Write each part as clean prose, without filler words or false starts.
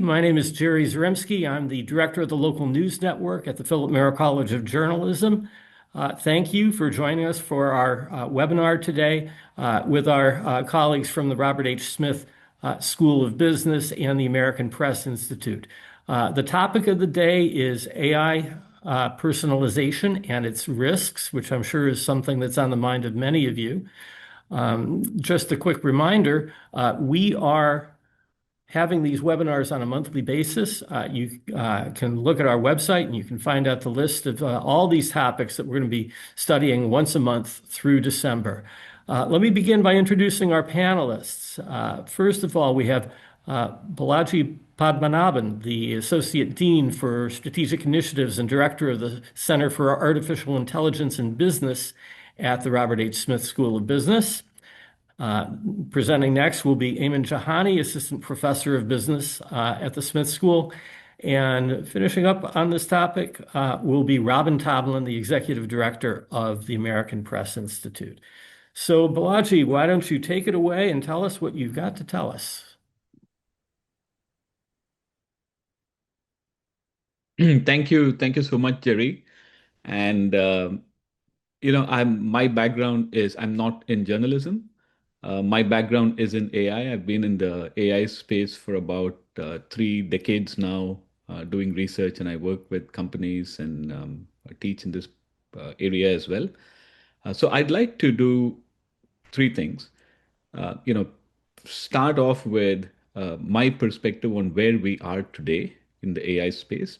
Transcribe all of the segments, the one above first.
My name is Jerry Zaremski. I'm the director of the local news network at the Philip Merrill College of Journalism. Thank you for joining us for our webinar today with our colleagues from the Robert H. Smith School of Business and the American Press Institute. The topic of the day is AI personalization and its risks, which I'm sure is something that's on the mind of many of you. Just a quick reminder, we are having these webinars on a monthly basis. You can look at our website and you can find out the list of all these topics that we're going to be studying once a month through December. Let me begin by introducing our panelists. First of all, we have Balaji Padmanabhan, the Associate Dean for Strategic Initiatives and Director of the Center for Artificial Intelligence and Business at the Robert H. Smith School of Business. Presenting next will be Eaman Jahani, Assistant Professor of Business at the Smith School. And finishing up on this topic will be Robyn Tomlin, the Executive Director of the American Press Institute. So Balaji, why don't you take it away and tell us what you've got to tell us? Thank you. Thank you so much, Jerry. And my background is I'm not in journalism. My background is in AI. I've been in the AI space for about 3 decades now, doing research, and I work with companies and I teach in this area as well. So I'd like to do three things. Uh, you know, Start off with my perspective on where we are today in the AI space,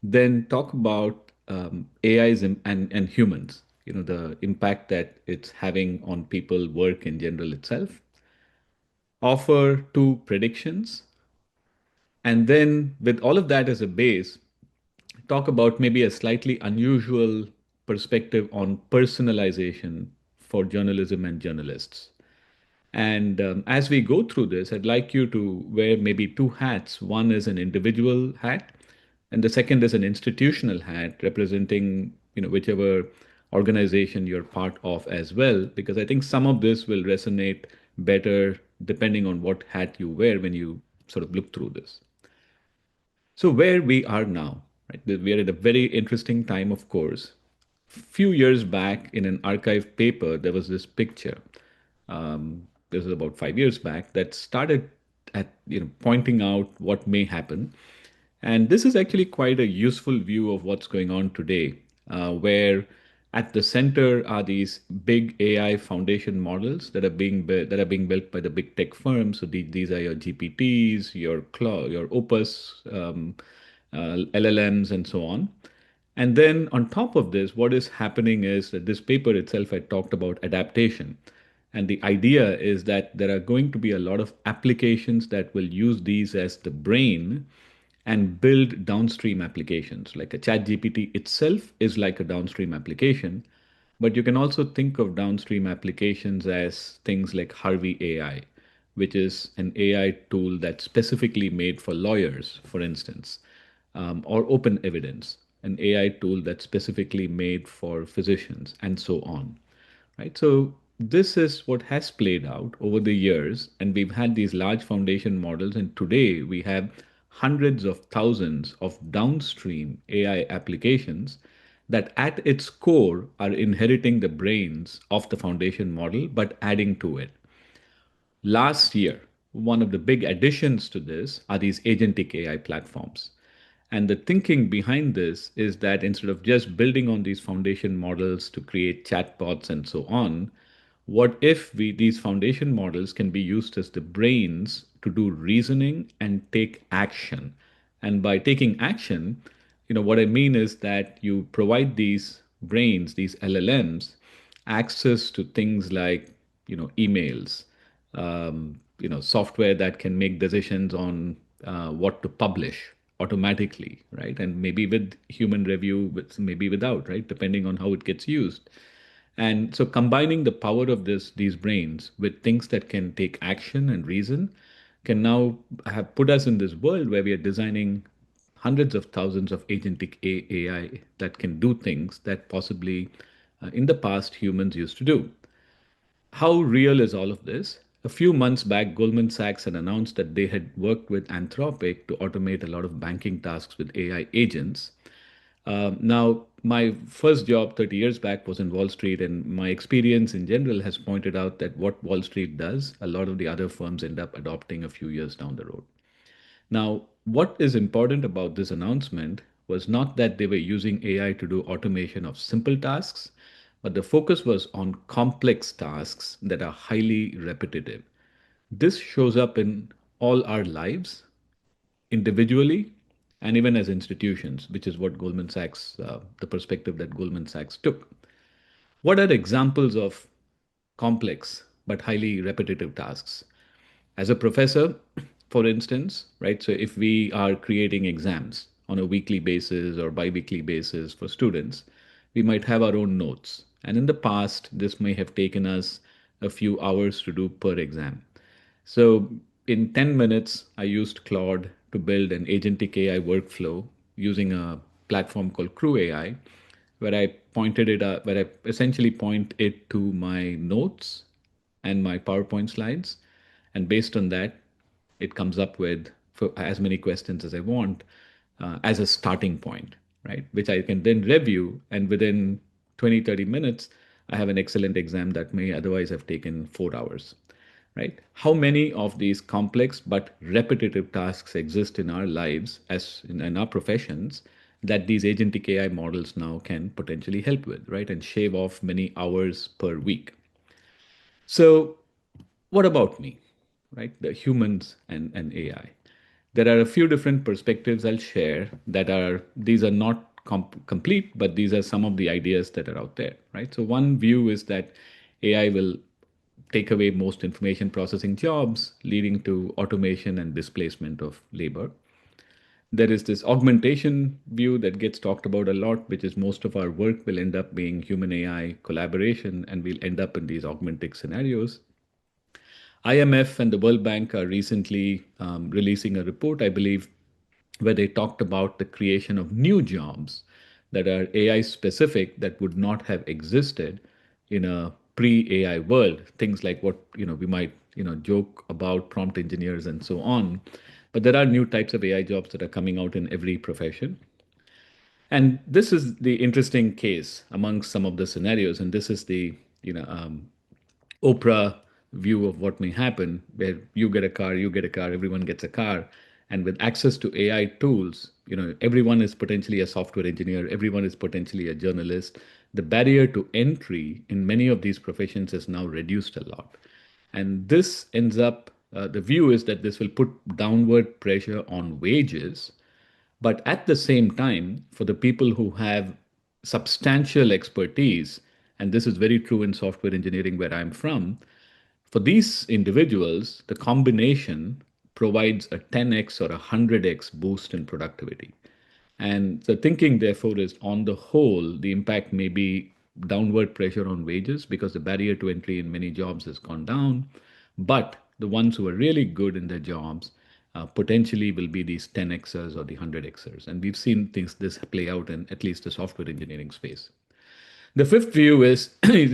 then talk about AIs and humans, the impact that it's having on people, work in general itself, offer two predictions, and then with all of that as a base, talk about maybe a slightly unusual perspective on personalization for journalism and journalists. And as we go through this, I'd like you to wear maybe two hats. One is an individual hat, and the second is an institutional hat representing, whichever organization you're part of as well. Because I think some of this will resonate better depending on what hat you wear when you sort of look through this. So where we are now, right? We are at a very interesting time, of course. Few years back, in an archive paper, there was this picture. This was about 5 years back that started at pointing out what may happen, and this is actually quite a useful view of what's going on today, where at the center are these big AI foundation models that are being built by the big tech firms. So these are your GPTs, your Claude, your Opus, LLMs, and so on. And then on top of this, what is happening is that this paper itself had talked about adaptation. And the idea is that there are going to be a lot of applications that will use these as the brain and build downstream applications. Like a chat GPT itself is like a downstream application, but you can also think of downstream applications as things like Harvey AI, which is an AI tool that's specifically made for lawyers, for instance, or Open Evidence, an AI tool that's specifically made for physicians, and so on. Right? So this is what has played out over the years, and we've had these large foundation models, and today we have hundreds of thousands of downstream AI applications that at its core are inheriting the brains of the foundation model but adding to it. Last year, one of the big additions to this are these agentic AI platforms. And the thinking behind this is that instead of just building on these foundation models to create chatbots and so on, what if these foundation models can be used as the brains to do reasoning and take action? And by taking action, what I mean is that you provide these brains, these LLMs, access to things like, emails, software that can make decisions on what to publish automatically, right? And maybe with human review, but maybe without, right? Depending on how it gets used. And so combining the power of these brains with things that can take action and reason can now have put us in this world where we are designing hundreds of thousands of agentic AI that can do things that possibly in the past humans used to do. How real is all of this? A few months back, Goldman Sachs had announced that they had worked with Anthropic to automate a lot of banking tasks with AI agents. Now, my first job 30 years back was in Wall Street, and my experience in general has pointed out that what Wall Street does, a lot of the other firms end up adopting a few years down the road. Now, what is important about this announcement was not that they were using AI to do automation of simple tasks, but the focus was on complex tasks that are highly repetitive. This shows up in all our lives, individually and even as institutions, which is what Goldman Sachs, the perspective that Goldman Sachs took. What are examples of complex but highly repetitive tasks? As a professor, for instance, right? So if we are creating exams on a weekly basis or bi-weekly basis for students, we might have our own notes. And in the past, this may have taken us a few hours to do per exam. So in 10 minutes, I used Claude to build an agentic AI workflow using a platform called Crew AI, where I essentially point it to my notes and my PowerPoint slides. And based on that, it comes up with for as many questions as I want as a starting point, right? Which I can then review. And within 20, 30 minutes, I have an excellent exam that may otherwise have taken 4 hours, right? How many of these complex but repetitive tasks exist in our lives as in our professions that these agentic AI models now can potentially help with, right? And shave off many hours per week. So, what about me, right? The humans and AI. There are a few different perspectives I'll share that are, these are not complete, but these are some of the ideas that are out there, right? So, one view is that AI will take away most information processing jobs, leading to automation and displacement of labor. There is this augmentation view that gets talked about a lot, which is most of our work will end up being human AI collaboration, and we'll end up in these augmented scenarios. IMF and the World Bank are recently releasing a report, I believe, where they talked about the creation of new jobs that are AI specific that would not have existed in a pre-AI world. Things like what we might joke about prompt engineers and so on. But there are new types of AI jobs that are coming out in every profession. And this is the interesting case amongst some of the scenarios. And this is the Oprah view of what may happen, where you get a car, everyone gets a car. And with access to AI tools, everyone is potentially a software engineer, everyone is potentially a journalist. The barrier to entry in many of these professions is now reduced a lot. And this ends up, the view is that this will put downward pressure on wages, but at the same time, for the people who have substantial expertise, and this is very true in software engineering where I'm from, for these individuals, the combination provides a 10x or a 100x boost in productivity. And the thinking, therefore, is on the whole, the impact may be downward pressure on wages because the barrier to entry in many jobs has gone down. But the ones who are really good in their jobs potentially will be these 10xers or the 100xers. And we've seen things this play out in at least the software engineering space. The fifth view is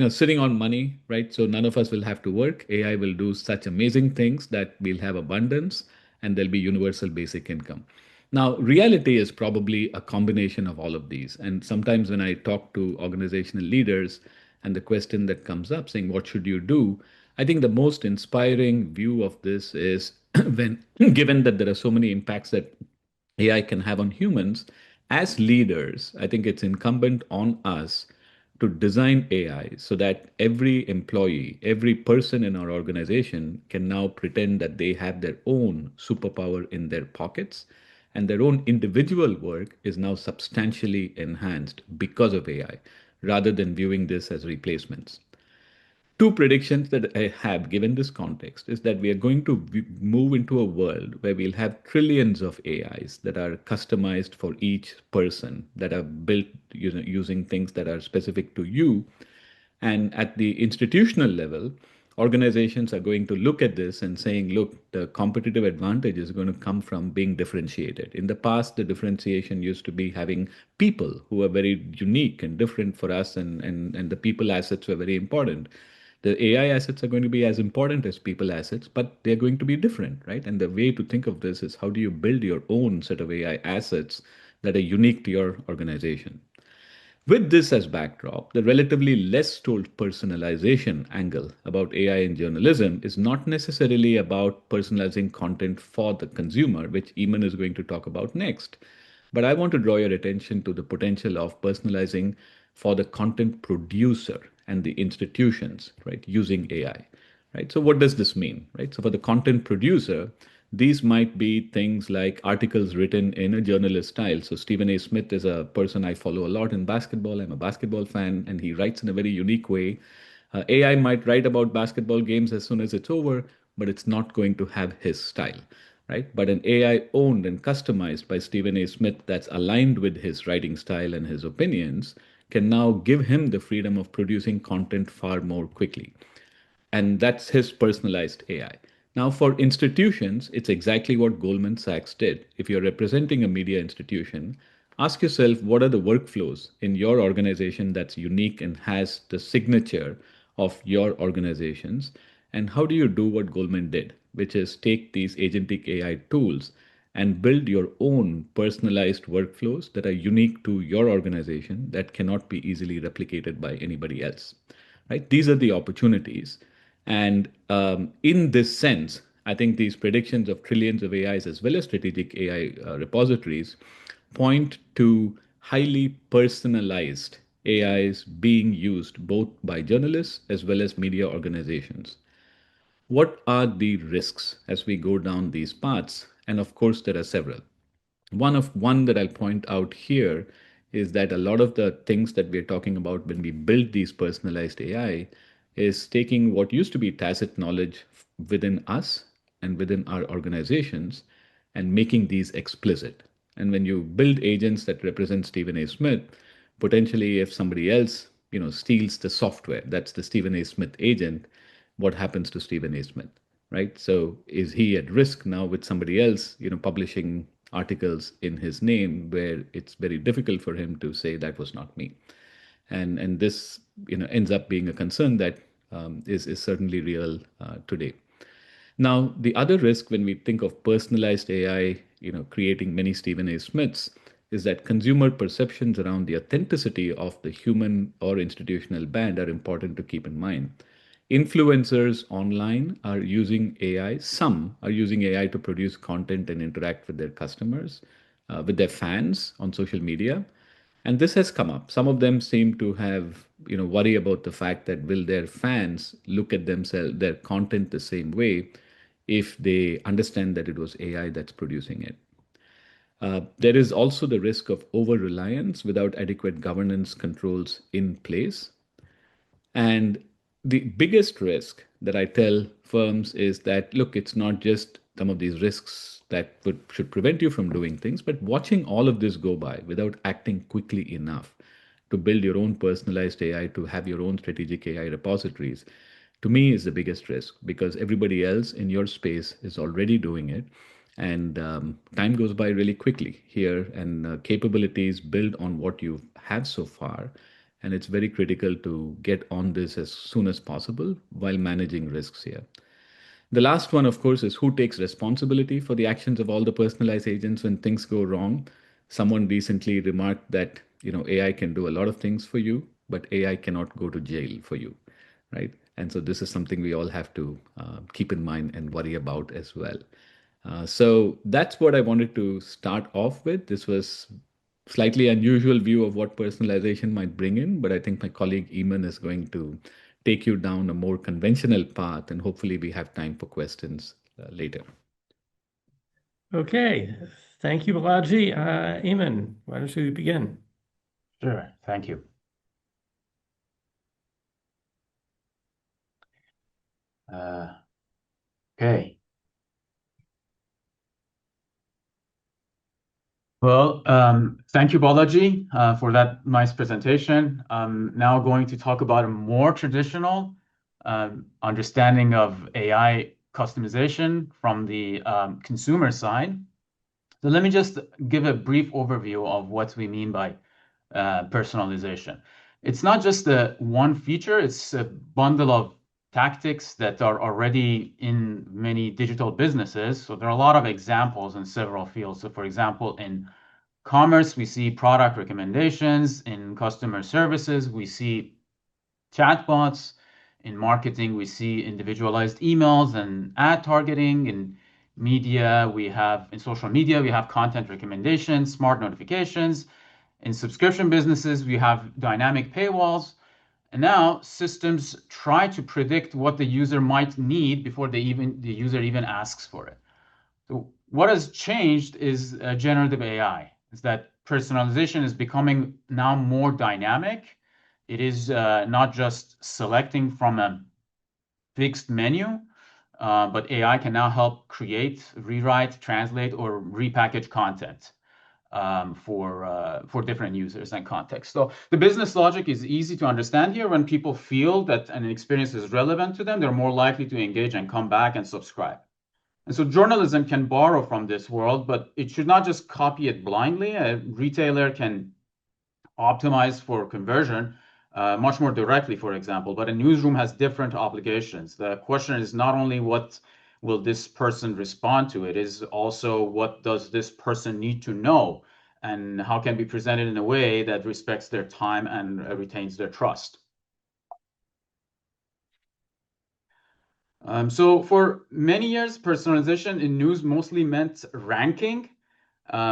sitting on money, right? So none of us will have to work. AI will do such amazing things that we'll have abundance and there'll be universal basic income. Now, reality is probably a combination of all of these. And sometimes when I talk to organizational leaders and the question that comes up saying, what should you do? I think the most inspiring view of this is when, given that there are so many impacts that AI can have on humans, as leaders, I think it's incumbent on us to design AI so that every employee, every person in our organization can now pretend that they have their own superpower in their pockets and their own individual work is now substantially enhanced because of AI rather than viewing this as replacements. Two predictions that I have given this context is that we are going to move into a world where we'll have trillions of AIs that are customized for each person, that are built using things that are specific to you. And at the institutional level, organizations are going to look at this and saying, look, the competitive advantage is going to come from being differentiated. In the past, the differentiation used to be having people who are very unique and different for us, and the people assets were very important. The AI assets are going to be as important as people assets, but they're going to be different, right? And the way to think of this is how do you build your own set of AI assets that are unique to your organization? With this as backdrop, the relatively less told personalization angle about AI in journalism is not necessarily about personalizing content for the consumer, which Eamon is going to talk about next. But I want to draw your attention to the potential of personalizing for the content producer and the institutions, right, using AI, right? So what does this mean, right? So for the content producer, these might be things like articles written in a journalist style. So Stephen A. Smith is a person I follow a lot in basketball. I'm a basketball fan, and he writes in a very unique way. AI might write about basketball games as soon as it's over, but it's not going to have his style, right? But an AI owned and customized by Stephen A. Smith that's aligned with his writing style and his opinions can now give him the freedom of producing content far more quickly. And that's his personalized AI. Now, for institutions, it's exactly what Goldman Sachs did. If you're representing a media institution, ask yourself what are the workflows in your organization that's unique and has the signature of your organizations, and how do you do what Goldman did, which is take these agentic AI tools and build your own personalized workflows that are unique to your organization that cannot be easily replicated by anybody else, right? These are the opportunities. And in this sense, I think these predictions of trillions of AIs as well as strategic AI repositories point to highly personalized AIs being used both by journalists as well as media organizations. What are the risks as we go down these paths? And of course, there are several. One that I'll point out here is that a lot of the things that we're talking about when we build these personalized AI is taking what used to be tacit knowledge within us and within our organizations and making these explicit. And when you build agents that represent Stephen A. Smith, potentially if somebody else, steals the software, that's the Stephen A. Smith agent, what happens to Stephen A. Smith, right? So is he at risk now with somebody else, publishing articles in his name where it's very difficult for him to say that was not me? And this, ends up being a concern that is certainly real today. Now, the other risk when we think of personalized AI, creating many Stephen A. Smiths, is that consumer perceptions around the authenticity of the human or institutional brand are important to keep in mind. Influencers online are using AI. Some are using AI to produce content and interact with their customers, with their fans on social media. And this has come up. Some of them seem to have, worry about the fact that will their fans look at themselves, their content the same way if they understand that it was AI that's producing it. There is also the risk of over reliance without adequate governance controls in place. And the biggest risk that I tell firms is that, look, it's not just some of these risks that should prevent you from doing things, but watching all of this go by without acting quickly enough to build your own personalized AI, to have your own strategic AI repositories, to me is the biggest risk because everybody else in your space is already doing it. And time goes by really quickly here, and capabilities build on what you have so far. And it's very critical to get on this as soon as possible while managing risks here. The last one, of course, is who takes responsibility for the actions of all the personalized agents when things go wrong. Someone recently remarked that AI can do a lot of things for you, but AI cannot go to jail for you, right? And so this is something we all have to keep in mind and worry about as well. So that's what I wanted to start off with. This was slightly unusual view of what personalization might bring in, but I think my colleague Eamon is going to take you down a more conventional path, and hopefully we have time for questions later. Okay, thank you, Balaji. Eamon, why don't you begin? Sure, thank you. Okay. Well, thank you, Balaji, for that nice presentation. I'm now going to talk about a more traditional understanding of AI customization from the consumer side. So let me just give a brief overview of what we mean by personalization. It's not just the one feature, it's a bundle of tactics that are already in many digital businesses. So there are a lot of examples in several fields. So for example, in commerce, we see product recommendations. In customer services, we see chatbots. In marketing, we see individualized emails and ad targeting. In social media, we have content recommendations, smart notifications. In subscription businesses, we have dynamic paywalls. And now systems try to predict what the user might need before the user even asks for it. So what has changed is generative AI. Is that personalization is becoming now more dynamic. It is not just selecting from a fixed menu, but AI can now help create, rewrite, translate, or repackage content for different users and contexts. So the business logic is easy to understand here. When people feel that an experience is relevant to them, they're more likely to engage and come back and subscribe. And so journalism can borrow from this world, but it should not just copy it blindly. A retailer can optimize for conversion much more directly, for example, but a newsroom has different obligations. The question is not only what will this person respond to, it is also what does this person need to know and how can be presented in a way that respects their time and retains their trust. So for many years, personalization in news mostly meant ranking,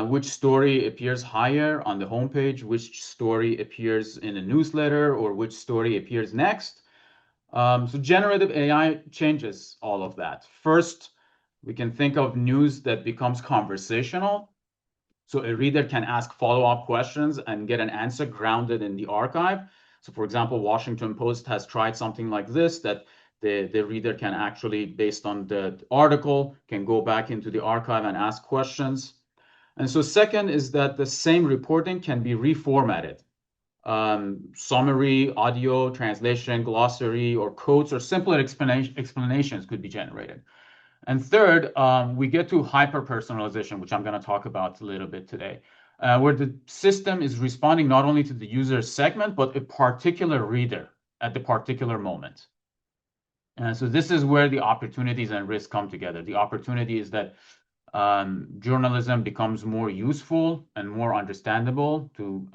which story appears higher on the homepage, which story appears in a newsletter, or which story appears next. So generative AI changes all of that. First, we can think of news that becomes conversational. So a reader can ask follow-up questions and get an answer grounded in the archive. So for example, Washington Post has tried something like this, that the reader can actually, based on the article, can go back into the archive and ask questions. And so second is that the same reporting can be reformatted. Summary, audio, translation, glossary, or quotes, or simpler explanations could be generated. And third, we get to hyper-personalization, which I'm going to talk about a little bit today, where the system is responding not only to the user segment, but a particular reader at the particular moment. And so this is where the opportunities and risks come together. The opportunity is that journalism becomes more useful and more understandable to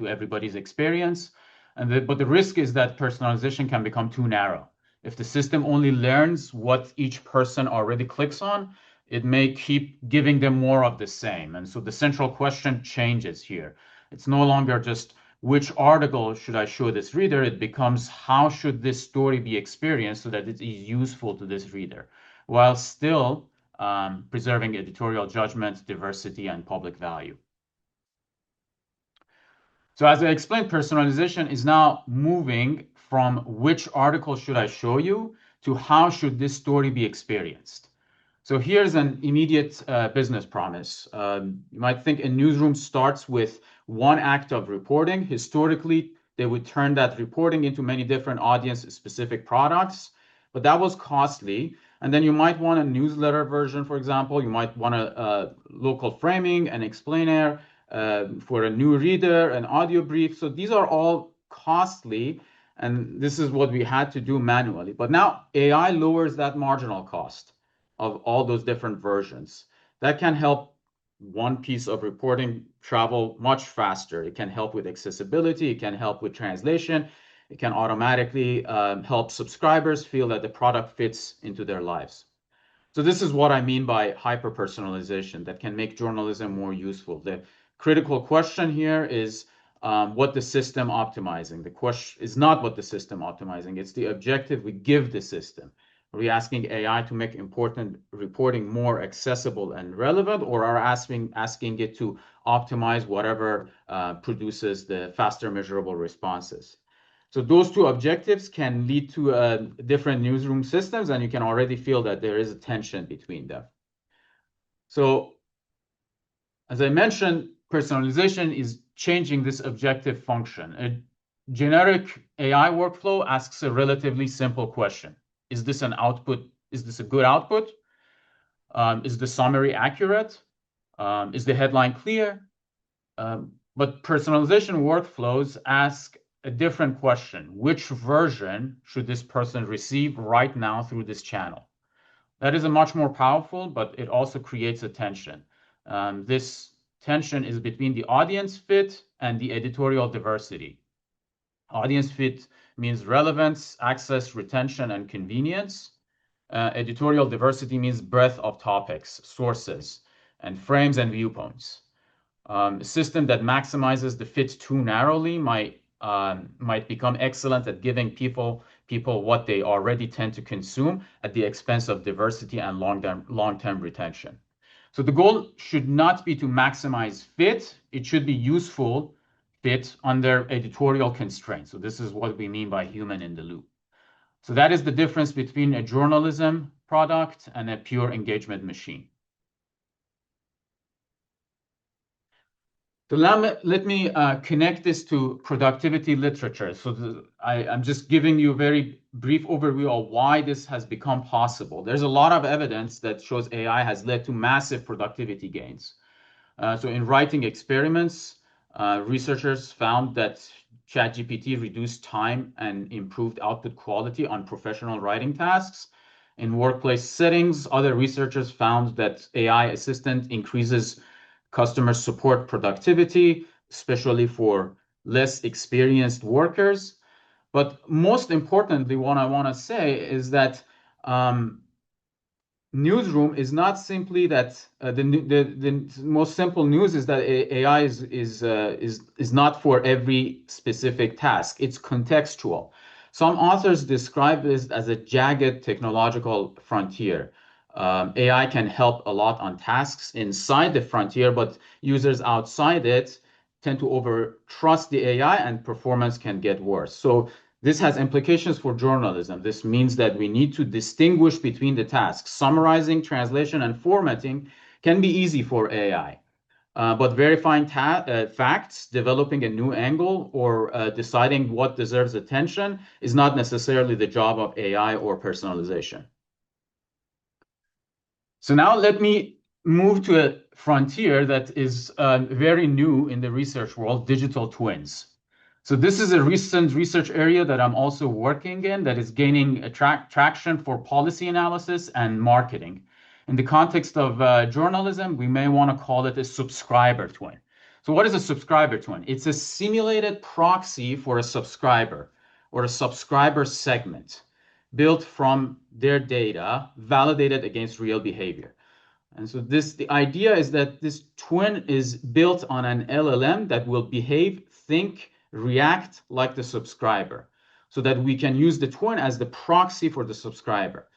everybody's experience. But the risk is that personalization can become too narrow. If the system only learns what each person already clicks on, it may keep giving them more of the same. And so the central question changes here. It's no longer just which article should I show this reader? It becomes how should this story be experienced so that it is useful to this reader, while still preserving editorial judgment, diversity, and public value. So as I explained, personalization is now moving from which article should I show you to how should this story be experienced. So here's an immediate business promise. You might think a newsroom starts with one act of reporting. Historically, they would turn that reporting into many different audience-specific products, but that was costly. And then you might want a newsletter version, for example. You might want a local framing, an explainer for a new reader, an audio brief. So these are all costly, and this is what we had to do manually. But now AI lowers that marginal cost of all those different versions. That can help one piece of reporting travel much faster. It can help with accessibility. It can help with translation. It can automatically help subscribers feel that the product fits into their lives. So this is what I mean by hyper-personalization that can make journalism more useful. The critical question here is what the system optimizing. The question is not what the system optimizing. It's the objective we give the system. Are we asking AI to make important reporting more accessible and relevant, or are asking it to optimize whatever produces the faster measurable responses? So those two objectives can lead to different newsroom systems, and you can already feel that there is a tension between them. So as I mentioned, personalization is changing this objective function. A generic AI workflow asks a relatively simple question. Is this an output? Is this a good output? Is the summary accurate? Is the headline clear? But personalization workflows ask a different question. Which version should this person receive right now through this channel? That is a much more powerful, but it also creates a tension. This tension is between the audience fit and the editorial diversity. Audience fit means relevance, access, retention, and convenience. Editorial diversity means breadth of topics, sources, and frames and viewpoints. A system that maximizes the fit too narrowly might become excellent at giving people what they already tend to consume at the expense of diversity and long-term retention. So the goal should not be to maximize fit. It should be useful fit under editorial constraints. So this is what we mean by human in the loop. So that is the difference between a journalism product and a pure engagement machine. So let me connect this to productivity literature. So I'm just giving you a very brief overview of why this has become possible. There's a lot of evidence that shows AI has led to massive productivity gains. So in writing experiments, researchers found that ChatGPT reduced time and improved output quality on professional writing tasks. In workplace settings, other researchers found that AI assistant increases customer support productivity, especially for less experienced workers. But most importantly, what I want to say is that newsroom is not simply that the most simple news is that AI is not for every specific task. It's contextual. Some authors describe this as a jagged technological frontier. AI can help a lot on tasks inside the frontier, but users outside it tend to over trust the AI and performance can get worse. So this has implications for journalism. This means that we need to distinguish between the tasks. Summarizing, translation, and formatting can be easy for AI. But verifying facts, developing a new angle, or deciding what deserves attention is not necessarily the job of AI or personalization. So now let me move to a frontier that is very new in the research world, digital twins. So this is a recent research area that I'm also working in that is gaining traction for policy analysis and marketing. In the context of journalism, we may want to call it a subscriber twin. So what is a subscriber twin? It's a simulated proxy for a subscriber or a subscriber segment built from their data, validated against real behavior. And so the idea is that this twin is built on an LLM that will behave, think, react like the subscriber, so that we can use the twin as the proxy for the subscriber.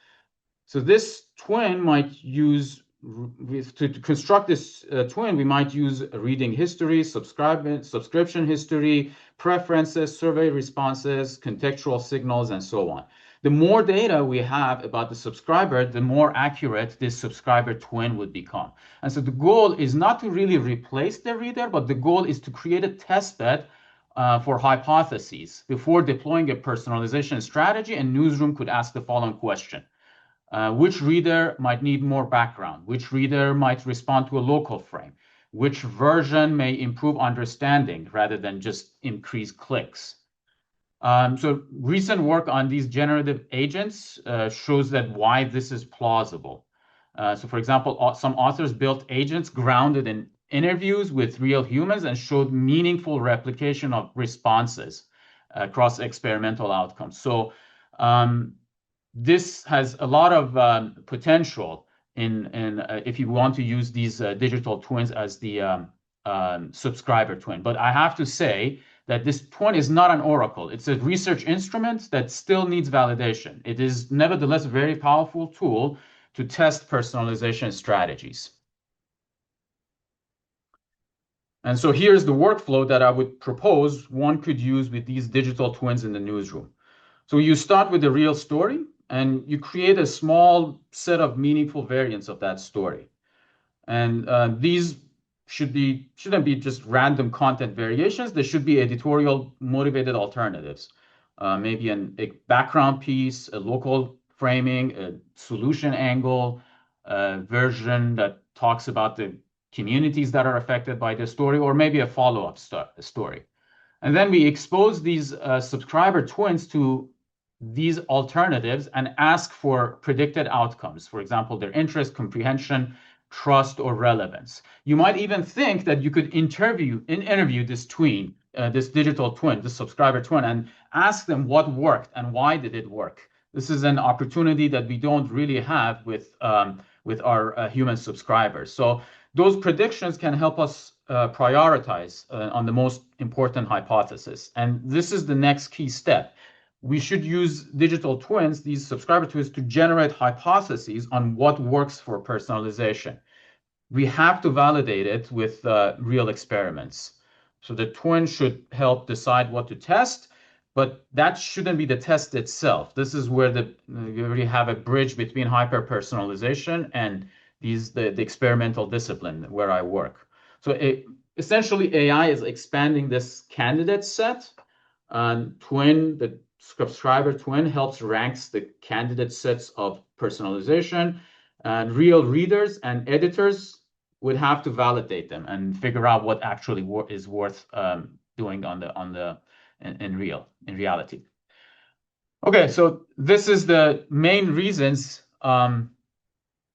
So this twin might use, to construct this twin, we might use reading history, subscription history, preferences, survey responses, contextual signals, and so on. The more data we have about the subscriber, the more accurate this subscriber twin would become. And so the goal is not to really replace the reader, but the goal is to create a test bed for hypotheses. Before deploying a personalization strategy, a newsroom could ask the following question. Which reader might need more background? Which reader might respond to a local frame? Which version may improve understanding rather than just increase clicks? So recent work on these generative agents shows that why this is plausible. So for example, some authors built agents grounded in interviews with real humans and showed meaningful replication of responses across experimental outcomes. So this has a lot of potential in if you want to use these digital twins as the subscriber twin. But I have to say that this twin is not an oracle. It's a research instrument that still needs validation. It is nevertheless a very powerful tool to test personalization strategies. And so here's the workflow that I would propose one could use with these digital twins in the newsroom. So you start with a real story and you create a small set of meaningful variants of that story. And these shouldn't be just random content variations. They should be editorial motivated alternatives. Maybe a background piece, a local framing, a solution angle, a version that talks about the communities that are affected by the story, or maybe a follow-up story. And then we expose these subscriber twins to these alternatives and ask for predicted outcomes. For example, their interest, comprehension, trust, or relevance. You might even think that you could interview this twin, this digital twin, this subscriber twin, and ask them what worked and why did it work. This is an opportunity that we don't really have with our human subscribers. So those predictions can help us prioritize on the most important hypothesis. And this is the next key step. We should use digital twins, these subscriber twins, to generate hypotheses on what works for personalization. We have to validate it with real experiments. So the twin should help decide what to test, but that shouldn't be the test itself. This is where you already have a bridge between hyper-personalization and the experimental discipline where I work. So essentially, AI is expanding this candidate set, and the subscriber twin helps ranks the candidate sets of personalization, and real readers and editors would have to validate them and figure out what actually is worth doing in reality. Okay, so this is the main reasons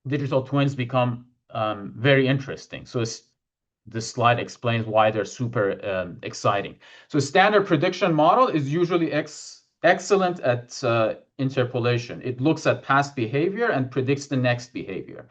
digital twins become very interesting. So this slide explains why they're super exciting. So standard prediction model is usually excellent at interpolation. It looks at past behavior and predicts the next behavior.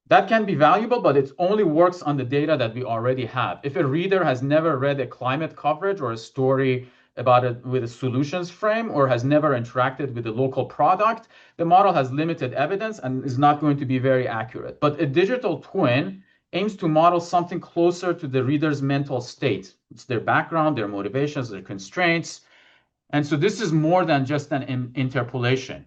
That can be valuable, but it only works on the data that we already have. If a reader has never read a climate coverage or a story about it with a solutions frame, or has never interacted with a local product, the model has limited evidence and is not going to be very accurate. But a digital twin aims to model something closer to the reader's mental state. It's their background, their motivations, their constraints. And so this is more than just an interpolation.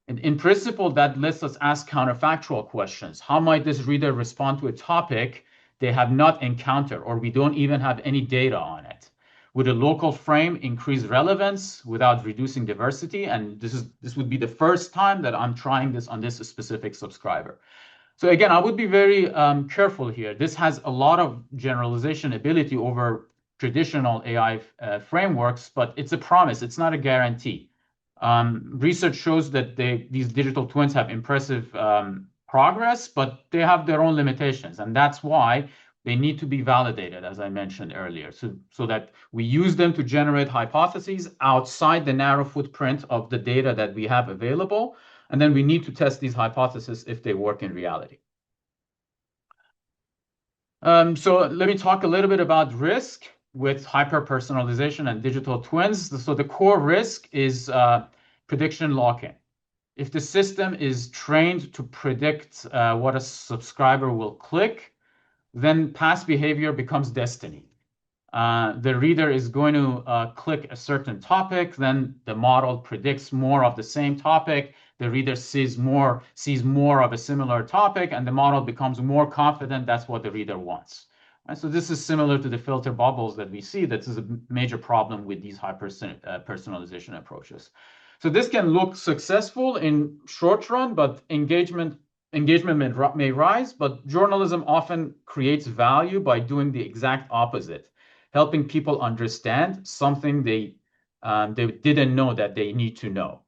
In principle, that lets us ask counterfactual questions. How might this reader respond to a topic they have not encountered, or we don't even have any data on it? Would a local frame increase relevance without reducing diversity? And this would be the first time that I'm trying this on this specific subscriber. So again, I would be very careful here. This has a lot of generalization ability over traditional AI frameworks, but it's a promise. It's not a guarantee. Research shows that these digital twins have impressive progress, but they have their own limitations. And that's why they need to be validated, as I mentioned earlier, so that we use them to generate hypotheses outside the narrow footprint of the data that we have available. And then we need to test these hypotheses if they work in reality. So let me talk a little bit about risk with hyper-personalization and digital twins. So the core risk is prediction lock-in. If the system is trained to predict what a subscriber will click, then past behavior becomes destiny. The reader is going to click a certain topic, then the model predicts more of the same topic. The reader sees more of a similar topic, and the model becomes more confident that's what the reader wants. And so this is similar to the filter bubbles that we see. That is a major problem with these hyper-personalization approaches. So this can look successful in short run, but engagement may rise, but journalism often creates value by doing the exact opposite, helping people understand something they didn't know that they need to know,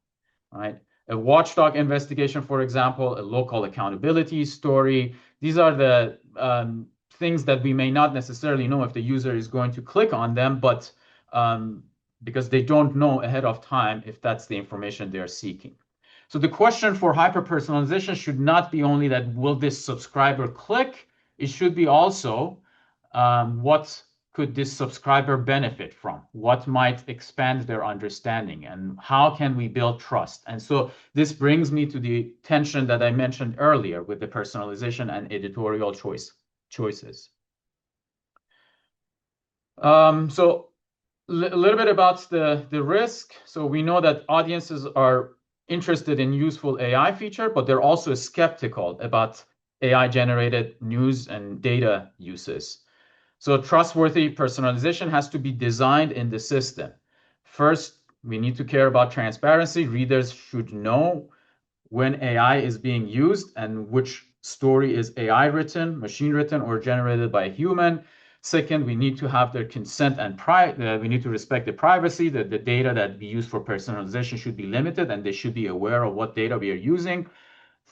right? A watchdog investigation, for example, a local accountability story. These are the things that we may not necessarily know if the user is going to click on them, but because they don't know ahead of time if that's the information they're seeking. So the question for hyper-personalization should not be only that will this subscriber click, it should be also what could this subscriber benefit from? What might expand their understanding, and how can we build trust? And so this brings me to the tension that I mentioned earlier with the personalization and editorial choices. So a little bit about the risk. So we know that audiences are interested in useful AI feature, but they're also skeptical about AI-generated news and data uses. So trustworthy personalization has to be designed in the system. First, we need to care about transparency. Readers should know when AI is being used and which story is AI written, machine written, or generated by a human. Second, we need to have their consent and we need to respect the privacy, that the data that we use for personalization should be limited and they should be aware of what data we are using.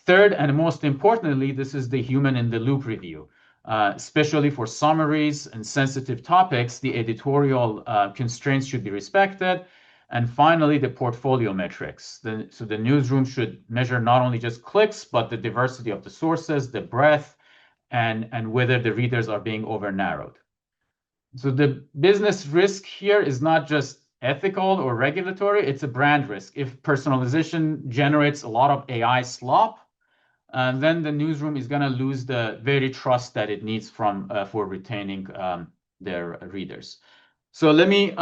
Third, and most importantly, this is the human in the loop review. Especially for summaries and sensitive topics, the editorial constraints should be respected. And finally, the portfolio metrics. So the newsroom should measure not only just clicks, but the diversity of the sources, the breadth, and whether the readers are being over narrowed. So the business risk here is not just ethical or regulatory, it's a brand risk. If personalization generates a lot of AI slop, then the newsroom is going to lose the very trust that it needs for retaining their readers. So let me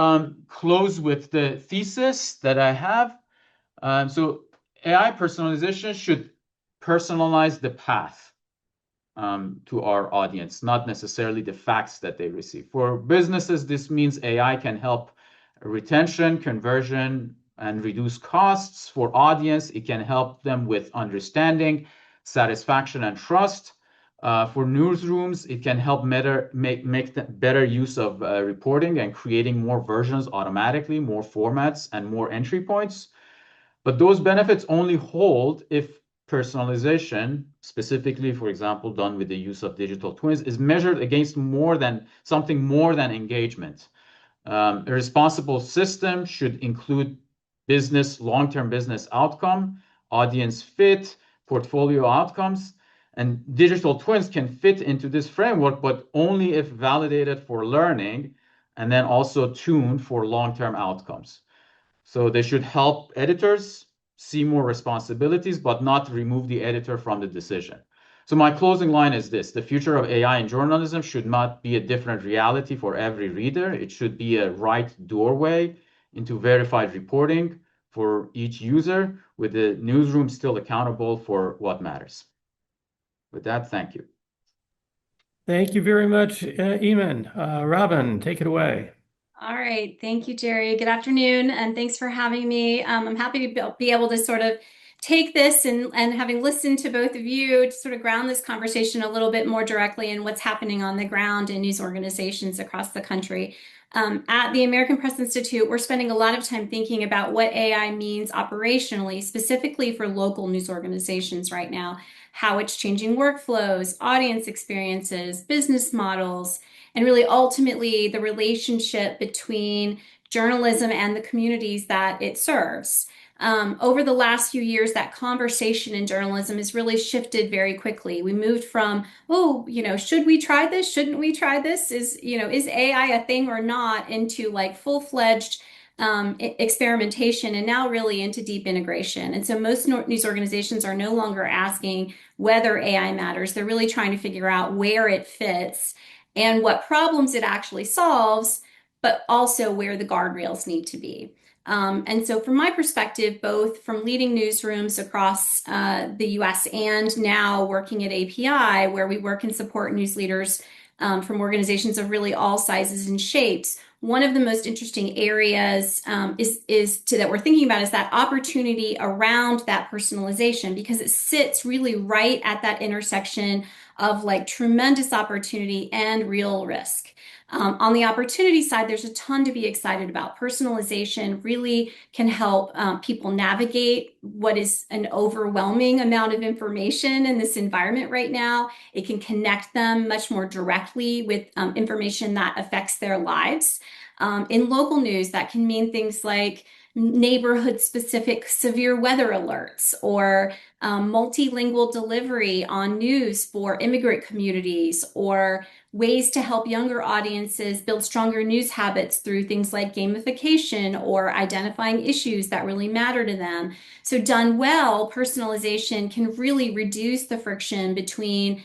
close with the thesis that I have. So AI personalization should personalize the path to our audience, not necessarily the facts that they receive. For businesses, this means AI can help retention, conversion, and reduce costs. For audience, it can help them with understanding, satisfaction, and trust. For newsrooms, it can help make better use of reporting and creating more versions automatically, more formats, and more entry points. But those benefits only hold if personalization, specifically, for example, done with the use of digital twins, is measured against something more than engagement. A responsible system should include long-term business outcome, audience fit, portfolio outcomes, and digital twins can fit into this framework, but only if validated for learning and then also tuned for long-term outcomes. So they should help editors see more responsibilities, but not remove the editor from the decision. So my closing line is this: the future of AI in journalism should not be a different reality for every reader. It should be a right doorway into verified reporting for each user, with the newsroom still accountable for what matters. With that, thank you. Thank you very much, Eaman. Robyn, take it away. All right. Thank you, Jerry. Good afternoon, and thanks for having me. I'm happy to be able to sort of take this and having listened to both of you to sort of ground this conversation a little bit more directly in what's happening on the ground in news organizations across the country. At the American Press Institute, we're spending a lot of time thinking about what AI means operationally, specifically for local news organizations right now, how it's changing workflows, audience experiences, business models, and really ultimately the relationship between journalism and the communities that it serves. Over the last few years, that conversation in journalism has really shifted very quickly. We moved from, should we try this? Shouldn't we try this? Is AI a thing or not? Into like full-fledged experimentation, and now really into deep integration. And so most news organizations are no longer asking whether AI matters. They're really trying to figure out where it fits and what problems it actually solves, but also where the guardrails need to be. And so from my perspective, both from leading newsrooms across the US and now working at API, where we work and support news leaders from organizations of really all sizes and shapes, one of the most interesting areas that we're thinking about is that opportunity around that personalization, because it sits really right at that intersection of like tremendous opportunity and real risk. On the opportunity side, there's a ton to be excited about. Personalization really can help people navigate what is an overwhelming amount of information in this environment right now. It can connect them much more directly with information that affects their lives. In local news, that can mean things like neighborhood-specific severe weather alerts or multilingual delivery on news for immigrant communities, or ways to help younger audiences build stronger news habits through things like gamification or identifying issues that really matter to them. So done well, personalization can really reduce the friction between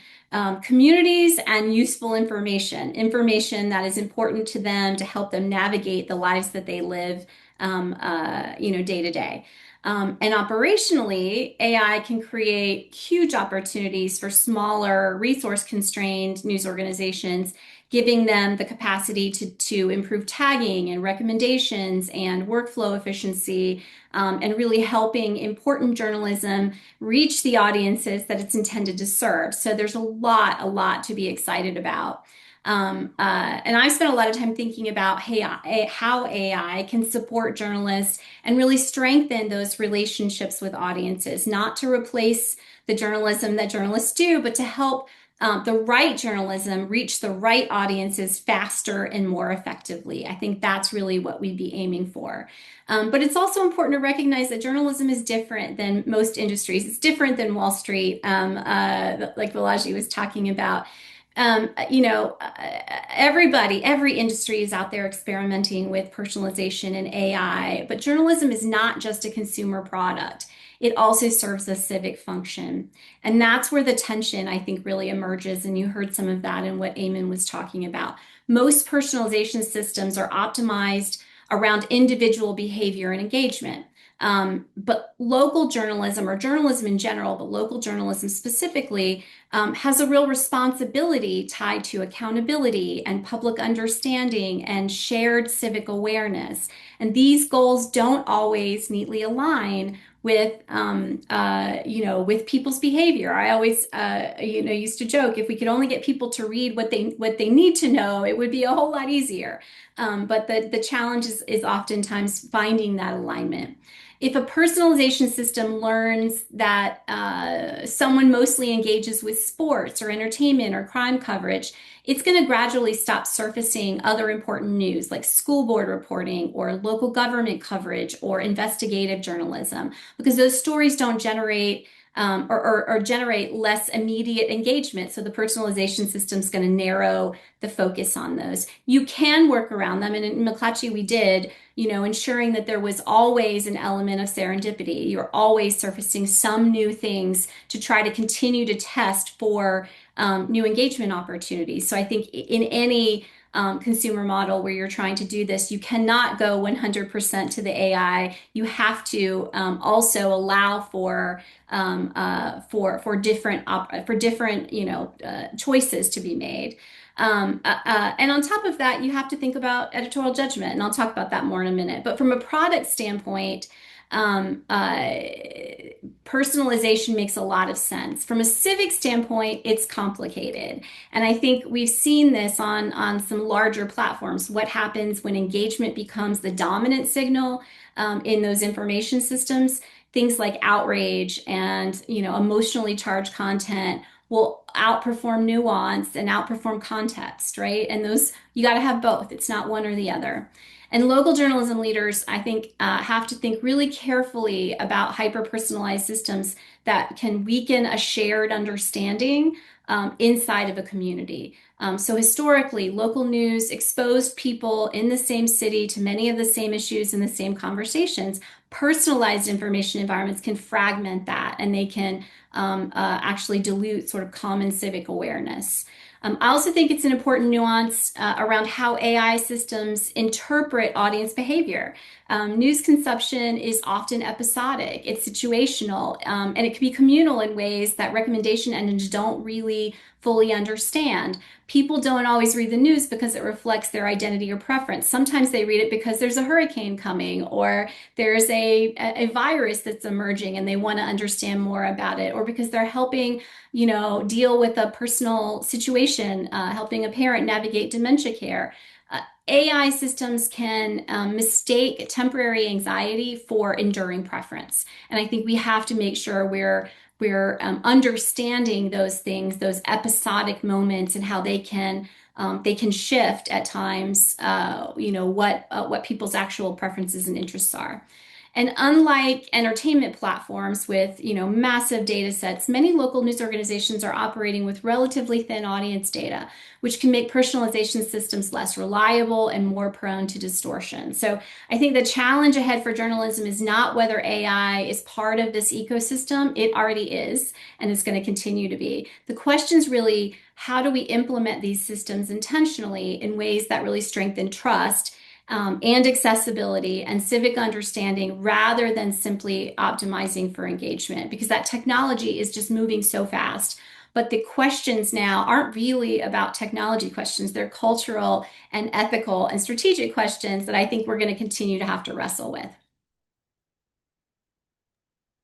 communities and useful information that is important to them to help them navigate the lives that they live day to day. And operationally, AI can create huge opportunities for smaller, resource-constrained news organizations giving them the capacity to improve tagging and recommendations and workflow efficiency, and really helping important journalism reach the audiences that it's intended to serve. So there's a lot to be excited about. And I spent a lot of time thinking about how AI can support journalists and really strengthen those relationships with audiences, not to replace the journalism that journalists do, but to help the right journalism reach the right audiences faster and more effectively. I think that's really what we'd be aiming for. But it's also important to recognize that journalism is different than most industries. It's different than Wall Street, like Balaji was talking about. Every industry is out there experimenting with personalization and AI, but journalism is not just a consumer product. It also serves a civic function. And that's where the tension, I think, really emerges. And you heard some of that in what Eaman was talking about. Most personalization systems are optimized around individual behavior and engagement. But local journalism, or journalism in general, but local journalism specifically, has a real responsibility tied to accountability and public understanding and shared civic awareness. And these goals don't always neatly align with with people's behavior. I always used to joke, if we could only get people to read what they need to know, it would be a whole lot easier. But the challenge is oftentimes finding that alignment. If a personalization system learns that someone mostly engages with sports or entertainment or crime coverage, it's going to gradually stop surfacing other important news like school board reporting or local government coverage or investigative journalism, because those stories don't generate or generate less immediate engagement. So the personalization system is going to narrow the focus on those. You can work around them. And in McClatchy, we did, ensuring that there was always an element of serendipity. You're always surfacing some new things to try to continue to test for new engagement opportunities. So I think in any consumer model where you're trying to do this, you cannot go 100% to the AI. You have to also allow for different choices to be made. And on top of that, you have to think about editorial judgment, and I'll talk about that more in a minute. But from a product standpoint, personalization makes a lot of sense. From a civic standpoint, it's complicated. And I think we've seen this on some larger platforms. What happens when engagement becomes the dominant signal in those information systems? Things like outrage and emotionally charged content will outperform nuance and outperform context, right? And those, you got to have both. It's not one or the other. And local journalism leaders, I think, have to think really carefully about hyper-personalized systems that can weaken a shared understanding inside of a community. So historically, local news exposed people in the same city to many of the same issues and the same conversations. Personalized information environments can fragment that, and they can actually dilute sort of common civic awareness. I also think it's an important nuance around how AI systems interpret audience behavior. News consumption is often episodic, it's situational, and it can be communal in ways that recommendation engines don't really fully understand. People don't always read the news because it reflects their identity or preference. Sometimes they read it because there's a hurricane coming, or there's a virus that's emerging and they want to understand more about it, or because they're helping deal with a personal situation, helping a parent navigate dementia care. AI systems can mistake temporary anxiety for enduring preference. And I think we have to make sure we're understanding those things, those episodic moments, and how they can shift at times, what people's actual preferences and interests are. And unlike entertainment platforms with massive data sets, many local news organizations are operating with relatively thin audience data, which can make personalization systems less reliable and more prone to distortion. So I think the challenge ahead for journalism is not whether AI is part of this ecosystem. It already is, and it's going to continue to be. The question is really, how do we implement these systems intentionally in ways that really strengthen trust and accessibility and civic understanding, rather than simply optimizing for engagement, because that technology is just moving so fast. but the questions now aren't really about technology questions. They're cultural and ethical and strategic questions that I think we're going to continue to have to wrestle with.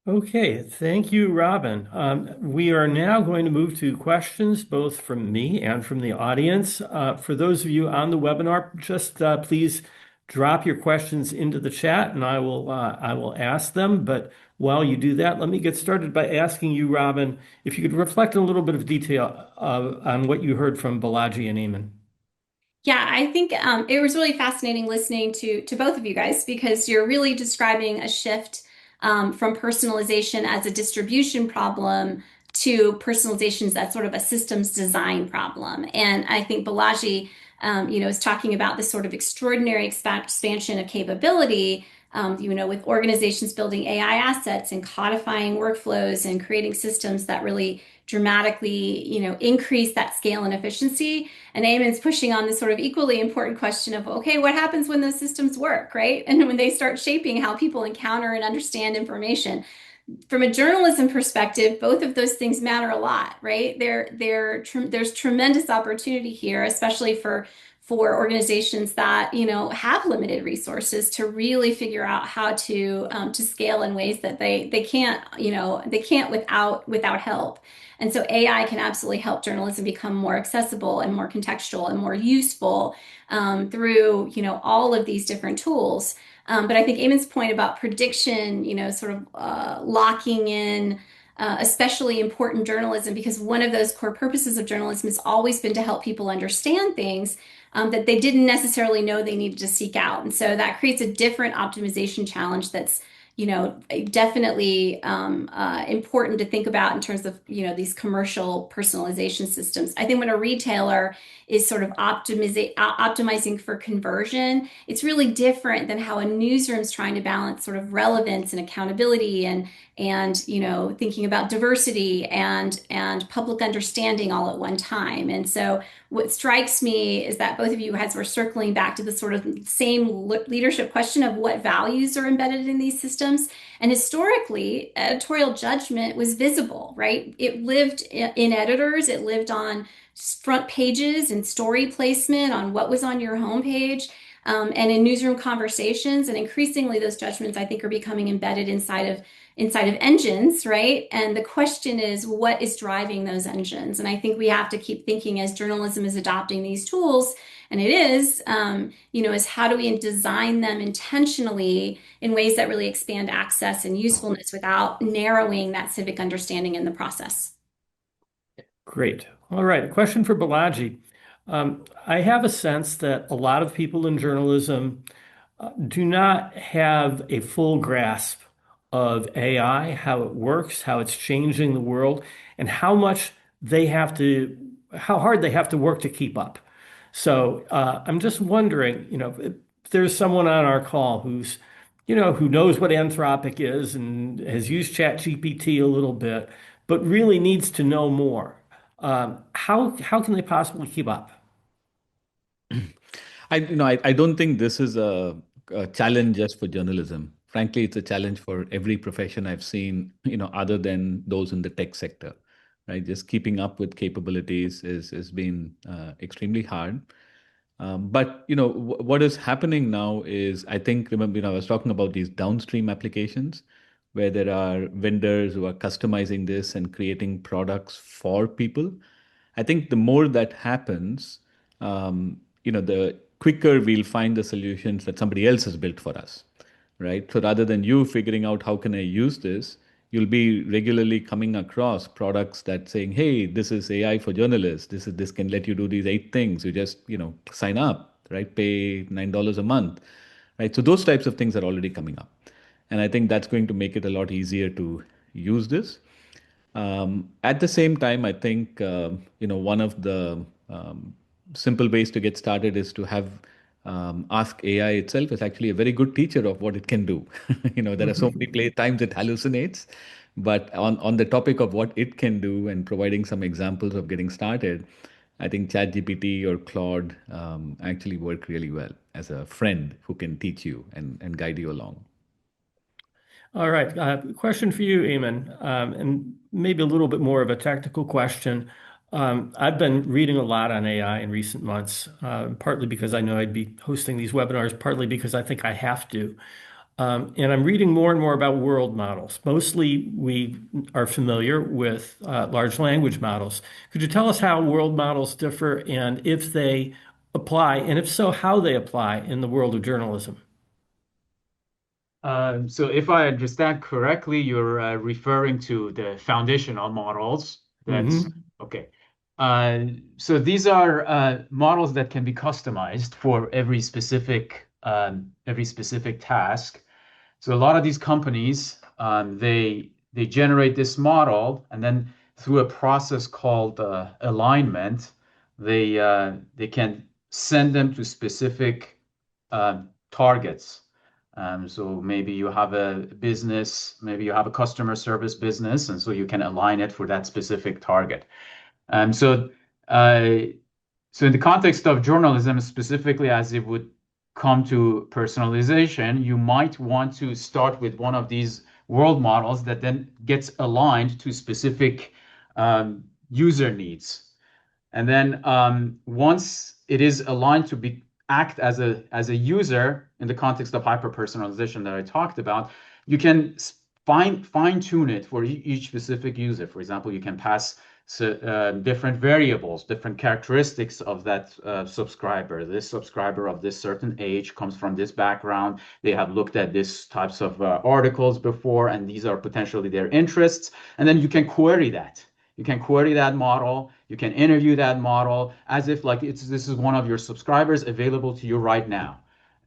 Okay, thank you, Robyn. We are now going to move to questions both from me and from the audience. For those of you on the webinar, just please drop your questions into the chat and I will ask them. But while you do that, let me get started by asking you, Robyn, if you could reflect a little bit of detail on what you heard from Balaji and Eaman. Yeah, I think it was really fascinating listening to both of you guys because you're really describing a shift from personalization as a distribution problem to personalizations as sort of a systems design problem. And I think Balaji, is talking about this sort of extraordinary expansion of capability. With organizations building AI assets and codifying workflows and creating systems that really dramatically, increase that scale and efficiency. And Eamon's pushing on this sort of equally important question of, okay, what happens when those systems work, right? And when they start shaping how people encounter and understand information. From a journalism perspective, both of those things matter a lot, right? There's tremendous opportunity here, especially for organizations that have limited resources to really figure out how to scale in ways that they can't without help. And so AI can absolutely help journalism become more accessible and more contextual and more useful through all of these different tools. But I think Eamon's point about prediction, sort of locking in especially important journalism, because one of those core purposes of journalism has always been to help people understand things that they didn't necessarily know they needed to seek out. And so that creates a different optimization challenge that's definitely important to think about in terms of these commercial personalization systems. I think when a retailer is sort of optimizing for conversion, it's really different than how a newsroom's trying to balance sort of relevance and accountability and thinking about diversity and public understanding all at one time. And so what strikes me is that both of you guys were circling back to the sort of same leadership question of what values are embedded in these systems. And historically, editorial judgment was visible, right? It lived in editors, it lived on front pages and story placement on what was on your homepage. And in newsroom conversations, and increasingly those judgments I think are becoming embedded inside of engines, right? And the question is, what is driving those engines? And I think we have to keep thinking as journalism is adopting these tools, and it is, is how do we design them intentionally in ways that really expand access and usefulness without narrowing that civic understanding in the process? Great. All right. A question for Balaji. I have a sense that a lot of people in journalism do not have a full grasp of AI, how it works, how it's changing the world, and how hard they have to work to keep up. So I'm just wondering, if there's someone on our call who knows what Anthropic is and has used ChatGPT a little bit, but really needs to know more. How can they possibly keep up? I don't think this is a challenge just for journalism. Frankly, it's a challenge for every profession I've seen, other than those in the tech sector, right? Just keeping up with capabilities is been extremely hard. But what is happening now is, I think, remember, I was talking about these downstream applications where there are vendors who are customizing this and creating products for people. I think the more that happens, the quicker we'll find the solutions that somebody else has built for us, right? So rather than you figuring out how can I use this, you'll be regularly coming across products that saying, hey, this is AI for journalists. This can let you do these 8 things. You just, sign up, right? Pay $9 a month, right? So those types of things are already coming up. And I think that's going to make it a lot easier to use this. At the same time, I think one of the simple ways to get started is to have Ask AI itself is actually a very good teacher of what it can do. There are so many play times it hallucinates, but on the topic of what it can do and providing some examples of getting started, I think ChatGPT or Claude actually work really well as a friend who can teach you and guide you along. All right. Question for you, Eaman. And maybe a little bit more of a technical question. I've been reading a lot on AI in recent months, partly because I know I'd be hosting these webinars, partly because I think I have to. And I'm reading more and more about world models. Mostly we are familiar with large language models. Could you tell us how world models differ and if they apply, and if so, how they apply in the world of journalism? So if I understand correctly, you're referring to the foundational models. That's Hmm. okay. So these are models that can be customized for every specific task. So a lot of these companies, they generate this model, and then through a process called alignment, they can send them to specific targets. So maybe you have a business, maybe you have a customer service business, and so you can align it for that specific target. Um, so, uh, so in the context of journalism, specifically as it would come to personalization, you might want to start with one of these world models that then gets aligned to specific user needs. And then once it is aligned to be act as a user in the context of hyper personalization that I talked about, you can fine tune it for each specific user. For example, you can pass different variables, different characteristics of that subscriber. This subscriber of this certain age comes from this background. They have looked at this types of articles before, and these are potentially their interests. And then you can query that. You can query that model. You can interview that model as if like this is one of your subscribers available to you right now.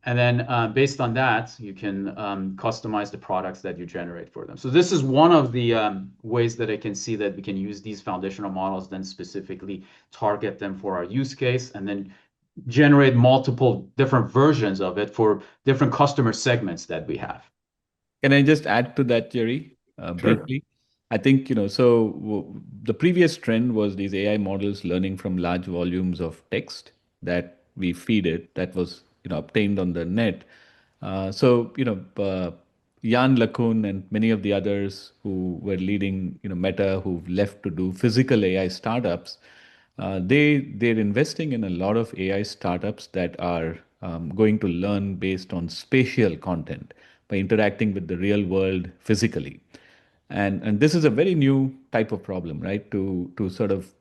And then based on that, you can customize the products that you generate for them. So this is one of the ways that I can see that we can use these foundational models, then specifically target them for our use case, and then generate multiple different versions of it for different customer segments that we have. Can I just add to that, Jerry, Sure. briefly? I think, so the previous trend was these AI models learning from large volumes of text that we feed it, that was, obtained on the net. Jan LeCun and many of the others who were leading, Meta, who've left to do physical AI startups, they're investing in a lot of AI startups that are going to learn based on spatial content by interacting with the real world physically. And this is a very new type of problem, right? To sort of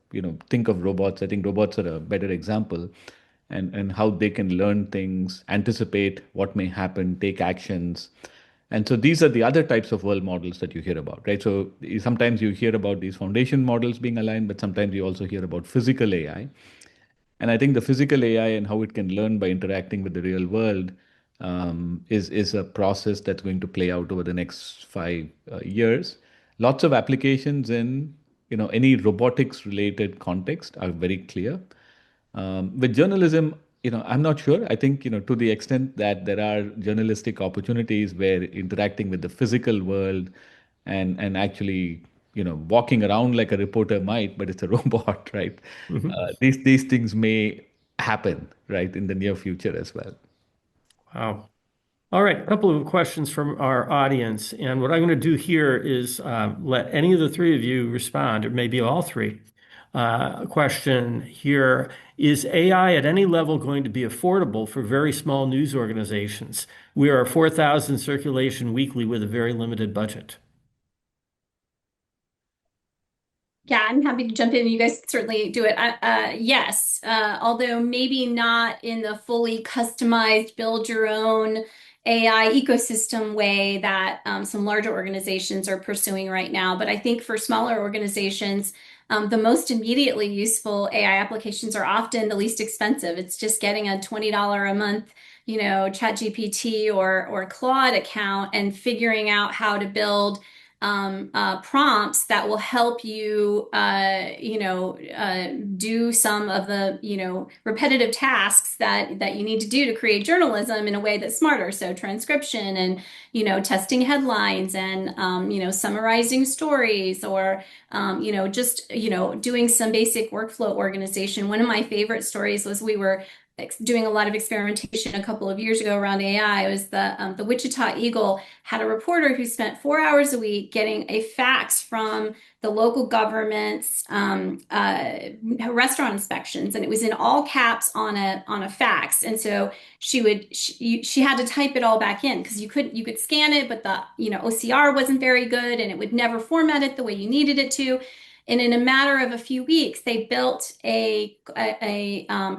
think of robots. I think robots are a better example, and how they can learn things, anticipate what may happen, take actions. And so these are the other types of world models that you hear about, right? So sometimes you hear about these foundation models being aligned, but sometimes you also hear about physical AI. And I think the physical AI and how it can learn by interacting with the real world is a process that's going to play out over the next 5 years. Lots of applications in any robotics related context are very clear. With journalism, I'm not sure. I think to the extent that there are journalistic opportunities where interacting with the physical world and actually walking around like a reporter might, but it's a robot, right? Hmm. These things may happen, right, in the near future as well. Wow. All right, a couple of questions from our audience. And what I'm going to do here is let any of the three of you respond, or maybe all three. A question here: is AI at any level going to be affordable for very small news organizations? We are 4,000 circulation weekly with a very limited budget. Yeah, I'm happy to jump in. You guys certainly do it. Yes, although maybe not in the fully customized, build your own AI ecosystem way that some larger organizations are pursuing right now. But I think for smaller organizations, the most immediately useful AI applications are often the least expensive. It's just getting a $20 a month, ChatGPT or Claude account and figuring out how to build prompts that will help you, do some of the, repetitive tasks that you need to do to create journalism in a way that's smarter. So transcription and, testing headlines and, summarizing stories or, just, doing some basic workflow organization. One of my favorite stories was we were doing a lot of experimentation a couple of years ago around AI. Was the Wichita Eagle had a reporter who spent 4 hours a week getting a fax from the local government's restaurant inspections, and it was in all caps on a fax. And so she had to type it all back in because you could scan it, but the OCR wasn't very good, and it would never format it the way you needed it to. And in a matter of a few weeks, they built a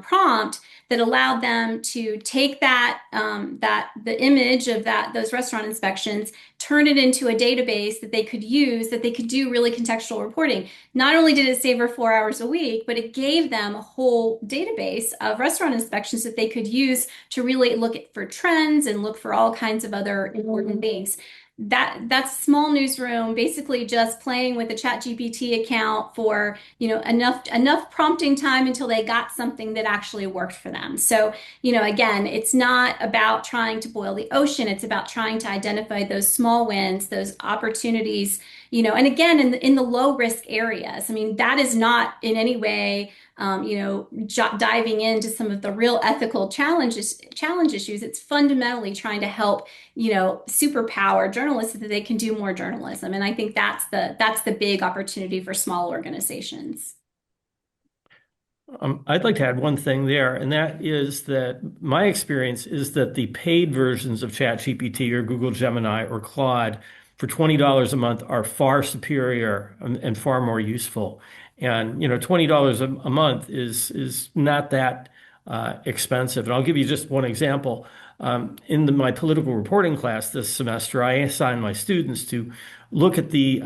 prompt that allowed them to take the image of those restaurant inspections, turn it into a database that they could use, that they could do really contextual reporting. Not only did it save her 4 hours a week, but it gave them a whole database of restaurant inspections that they could use to really look for trends and look for all kinds of other important things. That's small newsroom, basically just playing with a ChatGPT account for enough prompting time until they got something that actually worked for them. So again, it's not about trying to boil the ocean. It's about trying to identify those small wins, those opportunities. And again, in the low risk areas. I mean, that is not in any way diving into some of the real ethical challenge issues. It's fundamentally trying to help superpower journalists so that they can do more journalism. And I think that's the big opportunity for small organizations. I'd like to add one thing there, and that is that my experience is that the paid versions of ChatGPT or Google Gemini or Claude for $20 a month are far superior and far more useful. And $20 a month is not that expensive. And I'll give you just one example. In my political reporting class this semester, I assigned my students to look at the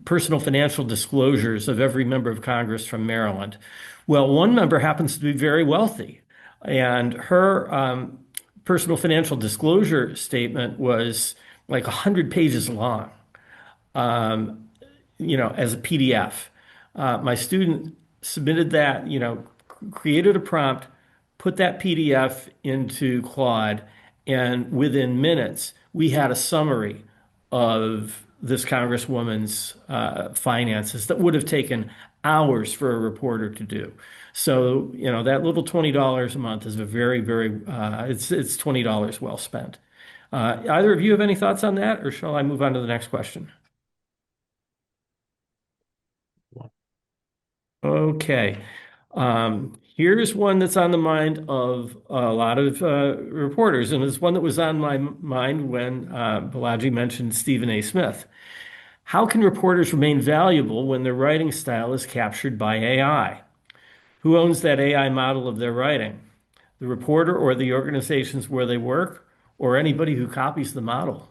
personal financial disclosures of every member of Congress from Maryland. Well, one member happens to be very wealthy, and her personal financial disclosure statement was like 100 pages long, as a PDF. My student submitted that, created a prompt, put that PDF into Claude, and within minutes, we had a summary of this Congresswoman's finances that would have taken hours for a reporter to do. So, that little $20 a month is a very, very, it's $20 well spent. Either of you have any thoughts on that, or shall I move on to the next question? Okay. Here's one that's on the mind of a lot of reporters, and it's one that was on my mind when Balaji mentioned Stephen A. Smith. How can reporters remain valuable when their writing style is captured by AI? Who owns that AI model of their writing? The reporter or the organizations where they work, or anybody who copies the model?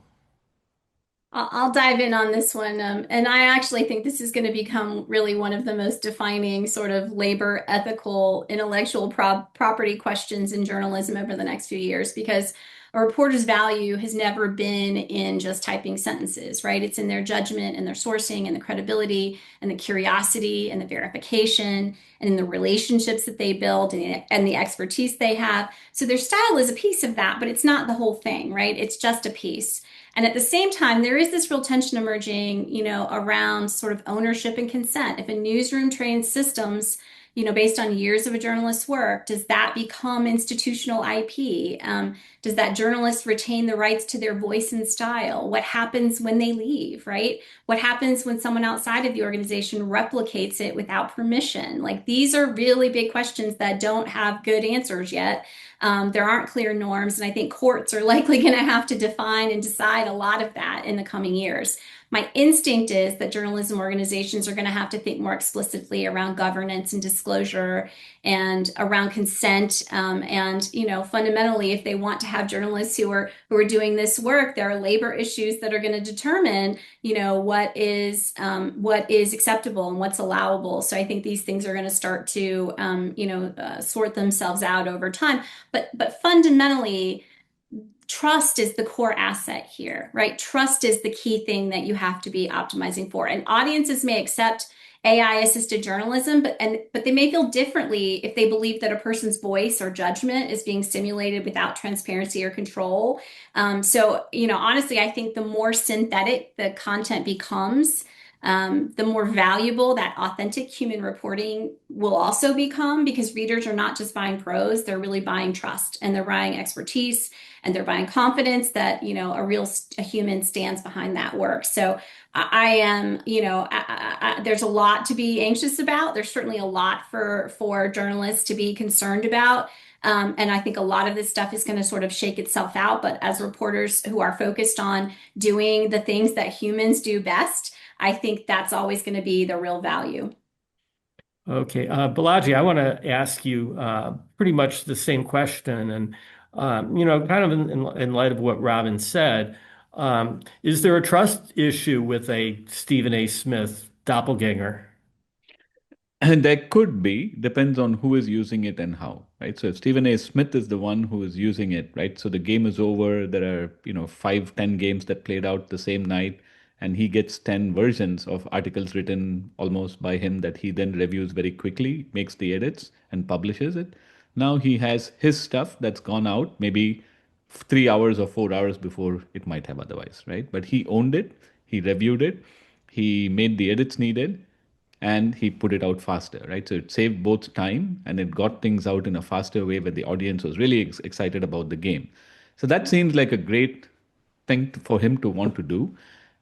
I'll dive in on this one. And I actually think this is going to become really one of the most defining sort of labor, ethical, intellectual property questions in journalism over the next few years, because a reporter's value has never been in just typing sentences, right? It's in their judgment and their sourcing and the credibility and the curiosity and the verification and in the relationships that they build and the expertise they have. So their style is a piece of that, but it's not the whole thing, right? It's just a piece. And at the same time, there is this real tension emerging, around sort of ownership and consent. If a newsroom trains systems, based on years of a journalist's work, does that become institutional IP? Does that journalist retain the rights to their voice and style? What happens when they leave, right? What happens when someone outside of the organization replicates it without permission? Like, these are really big questions that don't have good answers yet. There aren't clear norms, and I think courts are likely going to have to define and decide a lot of that in the coming years. My instinct is that journalism organizations are going to have to think more explicitly around governance and disclosure and around consent. And fundamentally, if they want to have journalists who are doing this work, there are labor issues that are going to determine, what is acceptable and what's allowable. So I think these things are going to start to, sort themselves out over time. But fundamentally, trust is the core asset here, right? Trust is the key thing that you have to be optimizing for. And audiences may accept AI-assisted journalism, but they may feel differently if they believe that a person's voice or judgment is being stimulated without transparency or control. So, honestly, I think the more synthetic the content becomes, the more valuable that authentic human reporting will also become, because readers are not just buying prose, they're really buying trust, and they're buying expertise, and they're buying confidence that, a human stands behind that work. So I am, there's a lot to be anxious about. There's certainly a lot for journalists to be concerned about. And I think a lot of this stuff is going to sort of shake itself out. But as reporters who are focused on doing the things that humans do best, I think that's always going to be the real value. Okay, Balaji, I want to ask you pretty much the same question, and kind of in light of what Robyn said, is there a trust issue with a Stephen A. Smith doppelganger? And there could be, depends on who is using it and how, right? So if Stephen A. Smith is the one who is using it, right? So the game is over. There are, 5, 10 games that played out the same night, and he gets 10 versions of articles written almost by him that he then reviews very quickly, makes the edits, and publishes it. Now he has his stuff that's gone out maybe 3 hours or 4 hours before it might have otherwise, right? But he owned it, he reviewed it, he made the edits needed, and he put it out faster, right? So it saved both time and it got things out in a faster way where the audience was really excited about the game. So that seems like a great thing for him to want to do.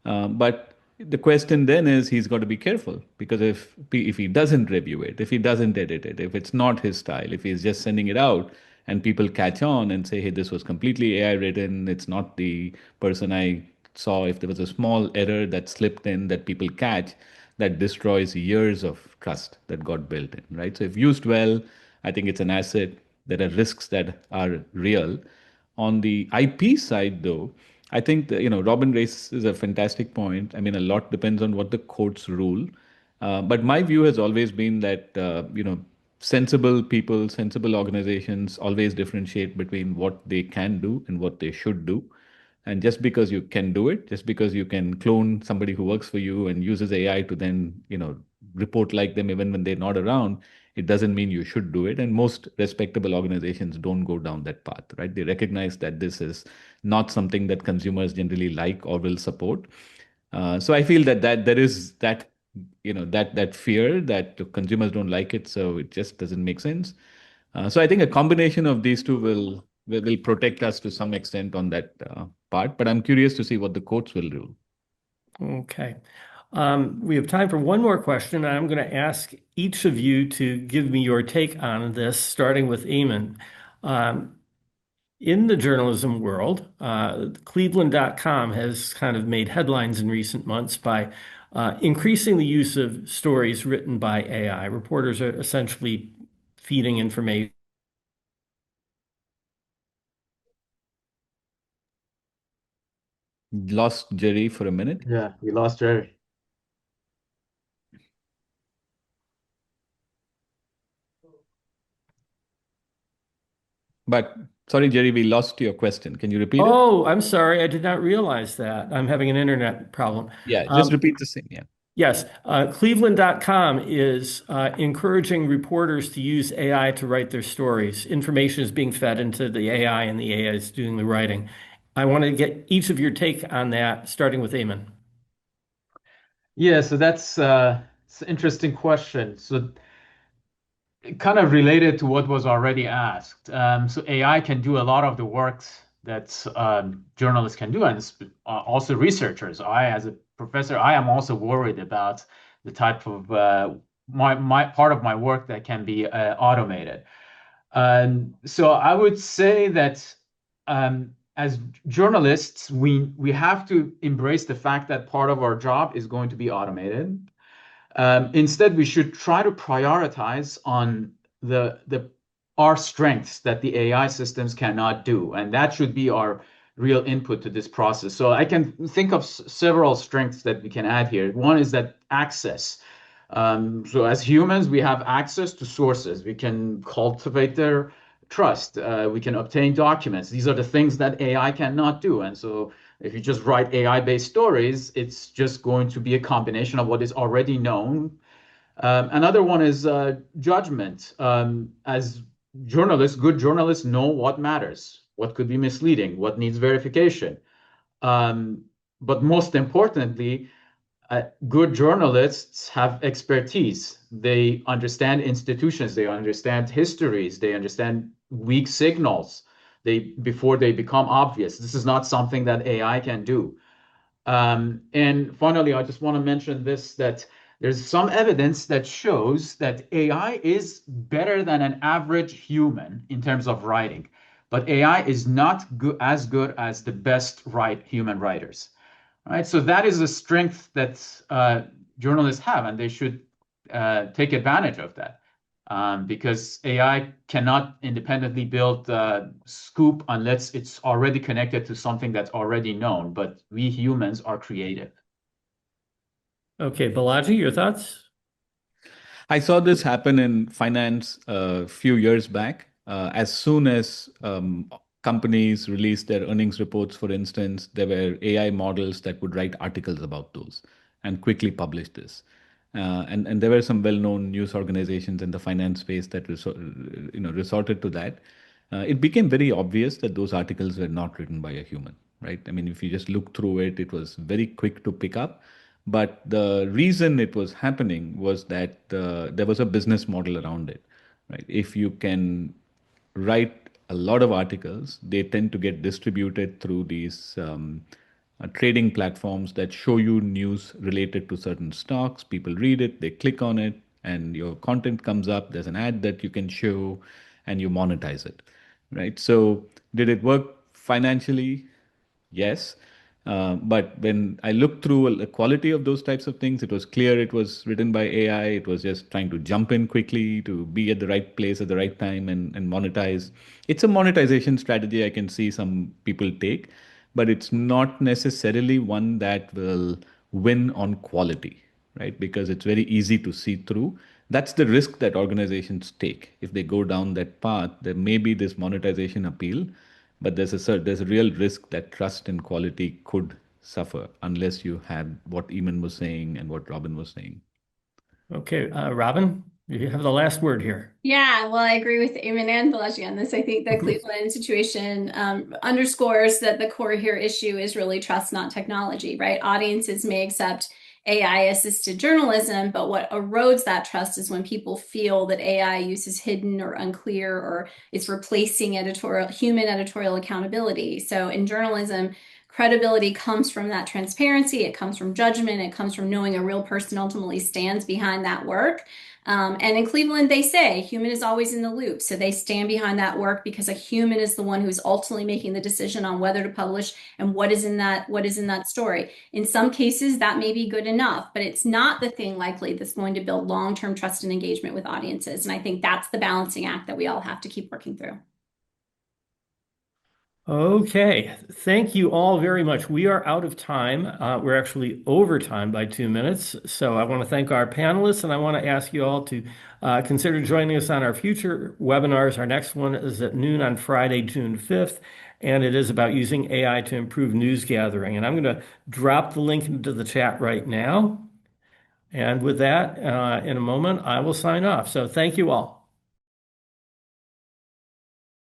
But the question then is he's got to be careful, because if he doesn't review it, if he doesn't edit it, if it's not his style, if he's just sending it out and people catch on and say, hey, this was completely AI written, it's not the person I saw, if there was a small error that slipped in that people catch, that destroys years of trust that got built in, right? So if used well, I think it's an asset. There are risks that are real. On the IP side, though, I think that, Robyn raises a fantastic point. I mean, a lot depends on what the courts rule. But my view has always been that, sensible people, sensible organizations always differentiate between what they can do and what they should do. And just because you can do it, just because you can clone somebody who works for you and uses AI to then, report like them even when they're not around, it doesn't mean you should do it. And most respectable organizations don't go down that path, right? They recognize that this is not something that consumers generally like or will support. So I feel that there is that, that fear that consumers don't like it, so it just doesn't make sense. So I think a combination of these two will protect us to some extent on that part. But I'm curious to see what the courts will do. Okay. We have time for one more question. I'm going to ask each of you to give me your take on this, starting with Eaman. In the journalism world, Cleveland.com has kind of made headlines in recent months by increasing the use of stories written by AI. Reporters are essentially feeding information. Lost Jerry for a minute. Yeah, we lost Jerry. But sorry, Jerry, we lost your question. Can you repeat it? Oh, I'm sorry. I did not realize that. I'm having an internet problem. Yeah, just repeat the same. Yeah. Yes, Cleveland.com is encouraging reporters to use AI to write their stories. Information is being fed into the AI, and the AI is doing the writing. I want to get each of your take on that, starting with Eamon. Yeah, so that's it's an interesting question. So kind of related to what was already asked. So AI can do a lot of the work that journalists can do, and also researchers. As a professor, I am also worried about the type of my part of my work that can be automated. So I would say that as journalists, we have to embrace the fact that part of our job is going to be automated. Instead, we should try to prioritize on our strengths that the AI systems cannot do, and that should be our real input to this process. So I can think of several strengths that we can add here. One is that access. So as humans, we have access to sources. We can cultivate their trust. We can obtain documents. These are the things that AI cannot do. And so if you just write AI-based stories, it's just going to be a combination of what is already known. Another one is judgment. As journalists, good journalists know what matters, what could be misleading, what needs verification. But most importantly, Good journalists have expertise. They understand institutions, they understand histories, they understand weak signals before they become obvious. This is not something that AI can do. And finally, I just want to mention this, that there's some evidence that shows that AI is better than an average human in terms of writing, but AI is not as good as the best human writers. Right? So that is a strength that journalists have, and they should take advantage of that. Because AI cannot independently build scoop unless it's already connected to something that's already known. But we humans are creative. Okay, Balaji, your thoughts? I saw this happen in finance a few years back. As soon as companies released their earnings reports, for instance, there were AI models that would write articles about those and quickly publish this. And there were some well-known news organizations in the finance space that resorted to that. It became very obvious that those articles were not written by a human, right? I mean, if you just look through it, it was very quick to pick up. But the reason it was happening was that there was a business model around it, right? If you can write a lot of articles, they tend to get distributed through these trading platforms that show you news related to certain stocks. People read it, they click on it, and your content comes up. There's an ad that you can show, and you monetize it, right? So, did it work financially? Yes. But when I looked through the quality of those types of things, it was clear it was written by AI. It was just trying to jump in quickly to be at the right place at the right time and monetize. It's a monetization strategy I can see some people take, but it's not necessarily one that will win on quality, right? Because it's very easy to see through. That's the risk that organizations take. If they go down that path, there may be this monetization appeal, but there's a real risk that trust and quality could suffer unless you had what Eaman was saying and what Robyn was saying. Okay, Robyn, you have the last word here. Yeah, well, I agree with Eamon and Balaji on this. I think the Cleveland situation underscores that the core here issue is really trust, not technology, right? Audiences may accept AI-assisted journalism, but what erodes that trust is when people feel that AI use is hidden or unclear or it's replacing human editorial accountability. So in journalism, credibility comes from that transparency, it comes from judgment, it comes from knowing a real person ultimately stands behind that work. And in Cleveland, they say human is always in the loop. So they stand behind that work because a human is the one who's ultimately making the decision on whether to publish and what is in that story. In some cases, that may be good enough, but it's not the thing likely that's going to build long-term trust and engagement with audiences. And I think that's the balancing act that we all have to keep working through. Okay, thank you all very much. We are out of time. We're actually over time by 2 minutes. So I want to thank our panelists, and I want to ask you all to consider joining us on our future webinars. Our next one is at noon on Friday, June 5th, and it is about using AI to improve news gathering. And I'm going to drop the link into the chat right now. And with that, in a moment, I will sign off. So thank you all.